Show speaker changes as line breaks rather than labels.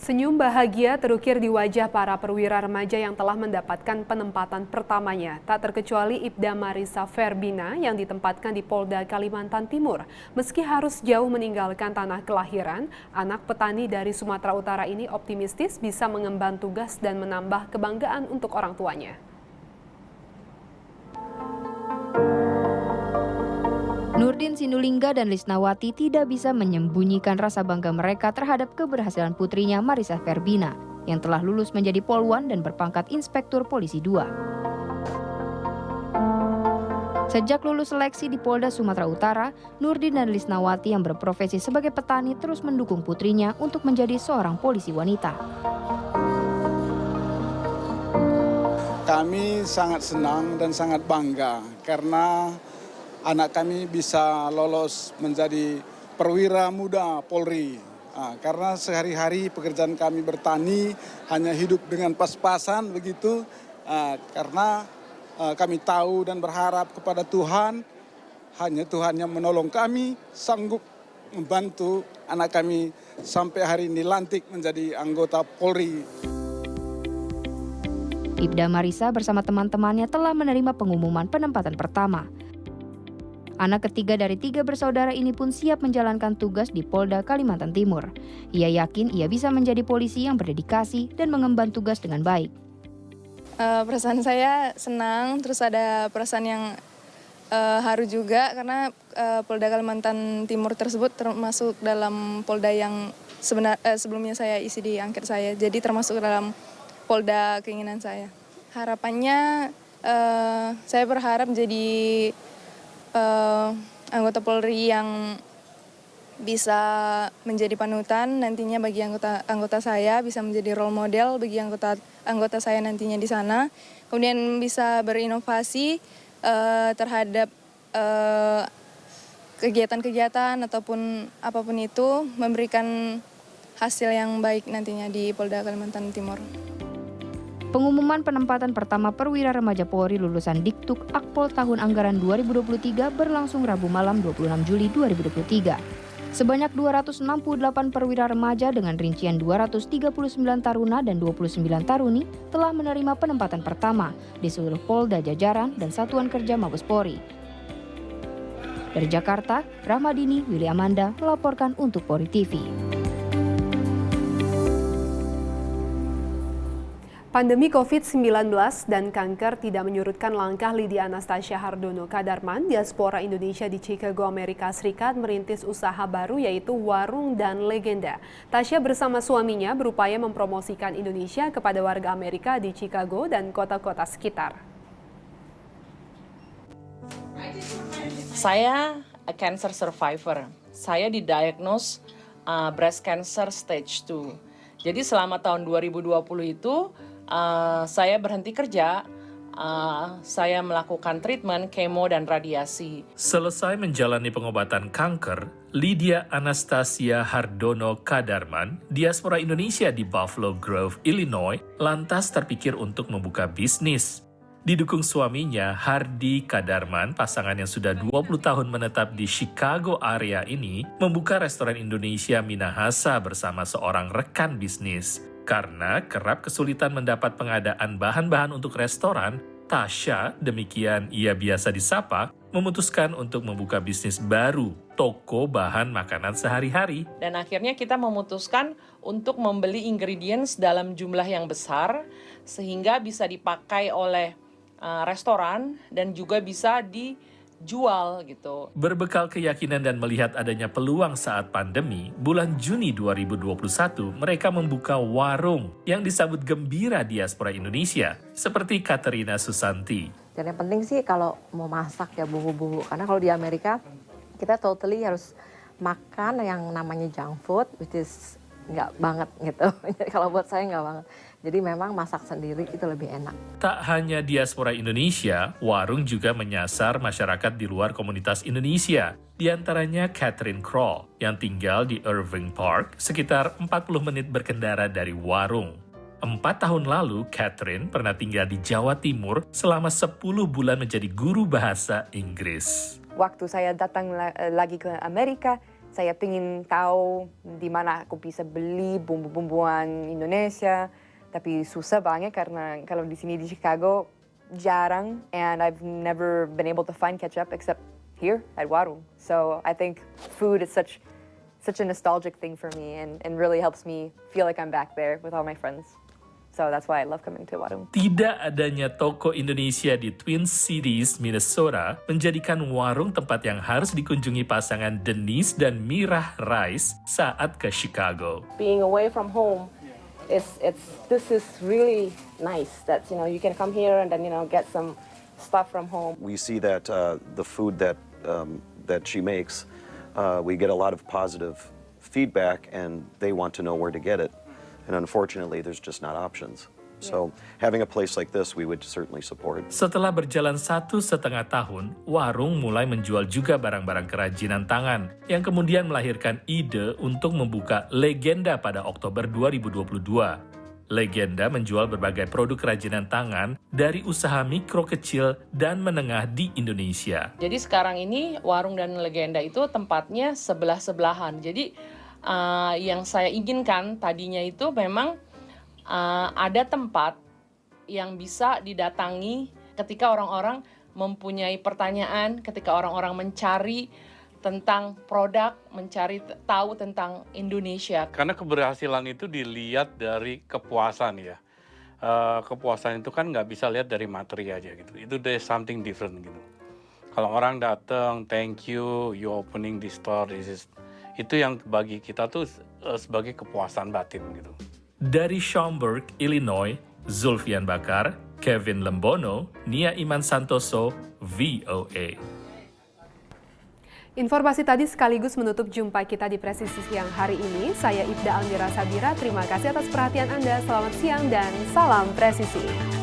Senyum bahagia terukir di wajah para perwira remaja yang telah mendapatkan penempatan pertamanya. Tak terkecuali Ibda Marisa Ferbina yang ditempatkan di Polda Kalimantan Timur. Meski harus jauh meninggalkan tanah kelahiran, anak petani dari Sumatera Utara ini optimistis bisa mengemban tugas dan menambah kebanggaan untuk orang tuanya.
Nurdin Sinulingga dan Lisnawati tidak bisa menyembunyikan rasa bangga mereka terhadap keberhasilan putrinya Marisa Ferbina yang telah lulus menjadi Polwan dan berpangkat Inspektur Polisi 2. Sejak lulus seleksi di Polda Sumatera Utara, Nurdin dan Lisnawati yang berprofesi sebagai petani terus mendukung putrinya untuk menjadi seorang polisi wanita.
Kami sangat senang dan sangat bangga karena anak kami bisa lolos menjadi perwira muda Polri. Karena sehari-hari pekerjaan kami bertani hanya hidup dengan pas-pasan begitu. Karena kami tahu dan berharap kepada Tuhan, hanya Tuhan yang menolong kami, sanggup membantu anak kami sampai hari ini lantik menjadi anggota Polri.
Ibda Marisa bersama teman-temannya telah menerima pengumuman penempatan pertama. Anak ketiga dari 3 bersaudara ini pun siap menjalankan tugas di Polda Kalimantan Timur. Ia yakin ia bisa menjadi polisi yang berdedikasi dan mengemban tugas dengan baik.
Perasaan saya senang, terus ada perasaan yang haru juga karena Polda Kalimantan Timur tersebut termasuk dalam Polda yang sebelumnya saya isi di angket saya. Jadi termasuk dalam Polda keinginan saya. Harapannya saya berharap jadi anggota Polri yang bisa menjadi panutan nantinya bagi anggota saya, bisa menjadi role model bagi anggota saya nantinya di sana. Kemudian bisa berinovasi terhadap kegiatan-kegiatan ataupun apapun itu, memberikan hasil yang baik nantinya di Polda Kalimantan Timur.
Pengumuman penempatan pertama perwira remaja Polri lulusan Diktuk Akpol tahun anggaran 2023 berlangsung Rabu malam 26 Juli 2023. Sebanyak 268 perwira remaja dengan rincian 239 taruna dan 29 taruni telah menerima penempatan pertama di seluruh Polda jajaran dan Satuan Kerja Mabes Polri. Dari Jakarta, Rahmadini Willy Amanda melaporkan untuk Polri TV.
Pandemi COVID-19 dan kanker tidak menyurutkan langkah Lydia Anastasia Hardono Kadarman, diaspora Indonesia di Chicago, Amerika Serikat, merintis usaha baru yaitu Warung dan Legenda. Tasya bersama suaminya berupaya mempromosikan Indonesia kepada warga Amerika di Chicago dan kota-kota sekitar.
Saya cancer survivor. Saya didiagnose breast cancer stage 2. Jadi selama tahun 2020 itu saya berhenti kerja, saya melakukan treatment, kemo, dan radiasi.
Selesai menjalani pengobatan kanker, Lydia Anastasia Hardono Kadarman, diaspora Indonesia di Buffalo Grove, Illinois, lantas terpikir untuk membuka bisnis. Didukung suaminya, Hardi Kadarman, pasangan yang sudah 20 tahun menetap di Chicago area ini, membuka restoran Indonesia Minahasa bersama seorang rekan bisnis. Karena kerap kesulitan mendapat pengadaan bahan-bahan untuk restoran, Tasya, demikian ia biasa disapa, memutuskan untuk membuka bisnis baru, toko bahan makanan sehari-hari.
Dan akhirnya kita memutuskan untuk membeli ingredients dalam jumlah yang besar, sehingga bisa dipakai oleh restoran dan juga bisa dijual gitu.
Berbekal keyakinan dan melihat adanya peluang saat pandemi, bulan Juni 2021 mereka membuka warung yang disambut gembira diaspora Indonesia, seperti Katerina Susanti.
Dan yang penting sih kalau mau masak ya bumbu-bumbu, karena kalau di Amerika kita totally harus makan yang namanya junk food, which is nggak banget gitu. Jadi kalau buat saya nggak banget. Jadi memang masak sendiri itu lebih enak.
Tak hanya diaspora Indonesia, warung juga menyasar masyarakat di luar komunitas Indonesia. Di antaranya Catherine Kroll yang tinggal di Irving Park, sekitar 40 menit berkendara dari warung. 4 tahun lalu, Catherine pernah tinggal di Jawa Timur selama 10 bulan menjadi guru bahasa Inggris.
Waktu saya datang lagi ke Amerika, saya pengen tahu di mana aku bisa beli bumbu-bumbuan Indonesia, tapi susah banget karena kalau di sini di Chicago jarang, and I've never been able to find ketchup except here at warung. So I think food is such a nostalgic thing for me, and really helps me feel like I'm back there with all my friends. So that's why I love coming to warung.
Tidak adanya toko Indonesia di Twin Cities, Minnesota, menjadikan warung tempat yang harus dikunjungi pasangan Denise dan Mirah Rice saat ke Chicago.
Being away from home, this is really nice. That you can come here and then get some stuff from home.
We see that the food that she makes, we get a lot of positive feedback, and they want to know where to get it. And unfortunately, there's just not options. So having a place like this, we would certainly support.
Setelah berjalan 1,5 tahun, warung mulai menjual juga barang-barang kerajinan tangan yang kemudian melahirkan ide untuk membuka Legenda pada Oktober 2022. Legenda menjual berbagai produk kerajinan tangan dari usaha mikro kecil dan menengah di Indonesia.
Jadi sekarang ini warung dan Legenda itu tempatnya sebelah-sebelahan. Jadi yang saya inginkan tadinya itu memang ada tempat yang bisa didatangi ketika orang-orang mempunyai pertanyaan, ketika orang-orang mencari tentang produk, mencari tahu tentang Indonesia.
Karena keberhasilan itu dilihat dari kepuasan ya. Kepuasan itu kan nggak bisa lihat dari materi aja gitu. Itu there's something different gitu. Kalau orang datang, thank you, you opening this store, itu yang bagi kita tuh sebagai kepuasan batin gitu.
Dari Schaumburg, Illinois, Zulfian Bakar, Kevin Lembono, Nia Iman Santoso, VOA.
Informasi tadi sekaligus menutup jumpa kita di Presisi Siang hari ini. Saya Ibda Almira Sabira, terima kasih atas perhatian Anda. Selamat siang dan salam presisi.